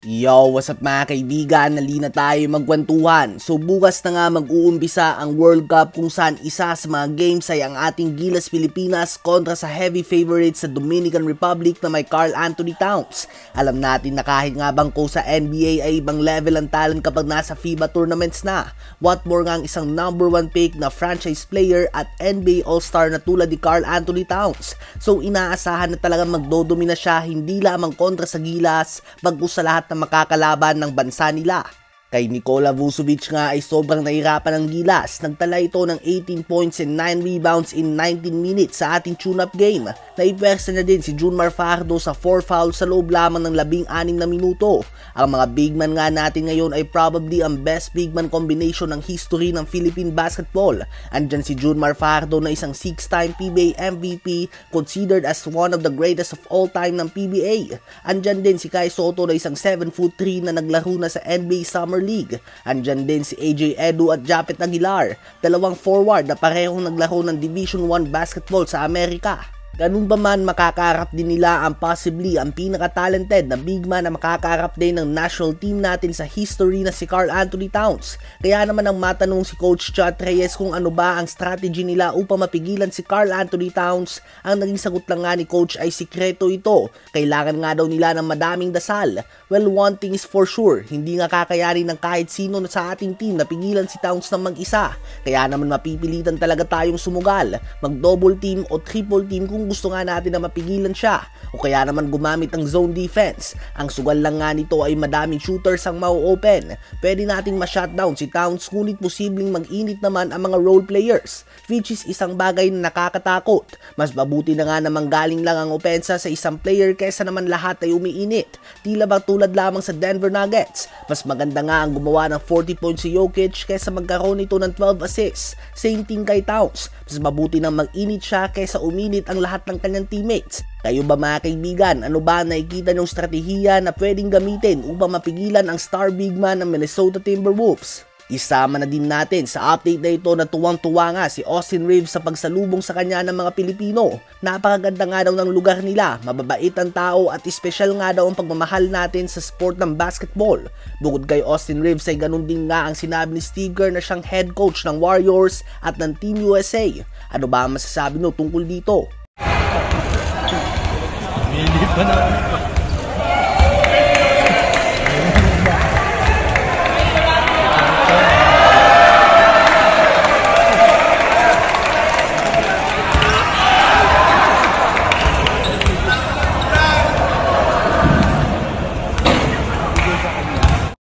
Yo, what's up mga kaibigan? Nalina tayo magkwentuhan. So bukas na nga mag-uumpisa ang World Cup kung saan isa sa mga games ay ang ating Gilas Pilipinas kontra sa heavy favorite sa Dominican Republic na may Karl Anthony Towns. Alam natin na kahit nga bangko sa NBA ay ibang level ang talent kapag nasa FIBA tournaments na. What more nga ang isang number 1 pick na franchise player at NBA All-Star na tulad ni Karl Anthony Towns. So inaasahan na talagang magdodomina siya hindi lamang kontra sa Gilas, bagkus sa lahat na makakalaban ng bansa nila. Kay Nikola Vucevic nga ay sobrang nahirapan ng Gilas. Nagtala ito ng 18 points and 9 rebounds in 19 minutes sa ating tune-up game. Naipwersa na din si Junmar Fajardo sa 4 fouls sa loob lamang ng 16 na minuto. Ang mga big man nga natin ngayon ay probably ang best big man combination ng history ng Philippine basketball. Andyan si Junmar Fajardo na isang 6-time PBA MVP, considered as one of the greatest of all time ng PBA. Andyan din si Kai Sotto na isang 7'3" na naglaro na sa NBA Summer League. Andyan din si AJ Edu at Japet Aguilar, dalawang forward na parehong naglaro ng Division 1 basketball sa Amerika. Ganun ba man, makakaharap din nila ang possibly ang pinaka-talented na big man na makakaharap din ng national team natin sa history na si Karl Anthony Towns. Kaya naman ang matanong si Coach Chad Reyes kung ano ba ang strategy nila upang mapigilan si Karl Anthony Towns. Ang naging sagot lang nga ni Coach ay sikreto ito. Kailangan nga daw nila ng madaming dasal. Well, one thing is for sure, hindi nga kakayanin ng kahit sino sa ating team na pigilan si Towns ng mag-isa. Kaya naman mapipilitan talaga tayong sumugal, mag-double team o triple team kung gusto nga natin na mapigilan siya, o kaya naman gumamit ng zone defense. Ang sugal lang nga nito ay madaming shooters ang mau-open. Pwede nating ma-shutdown si Towns, ngunit posibleng mag-init naman ang mga role players, which is isang bagay na nakakatakot. Mas mabuti na nga namang galing lang ang opensa sa isang player kaysa naman lahat ay umiinit. Tila ba tulad lamang sa Denver Nuggets? Mas maganda nga ang gumawa ng 40 points si Jokic kaysa magkaroon nito ng 12 assists. Same thing kay Towns. Mas mabuti nang mag-init siya kaysa uminit ang lahat ng kanyang teammates. Kayo ba mga kaibigan, ano ba nakikita nyong strategiya na pwedeng gamitin upang mapigilan ang star big man ng Minnesota Timberwolves? Isama na din natin sa update na ito na tuwang-tuwa nga si Austin Reaves sa pagsalubong sa kanya ng mga Pilipino. Napakaganda nga daw ng lugar nila, mababait ang tao at espesyal nga daw ang pagmamahal natin sa sport ng basketball. Bukod kay Austin Reaves ay ganun din nga ang sinabi ni Steve Kerr na siyang head coach ng Warriors at ng Team USA. Ano ba ang masasabi nyo tungkol dito? Hindi pa na.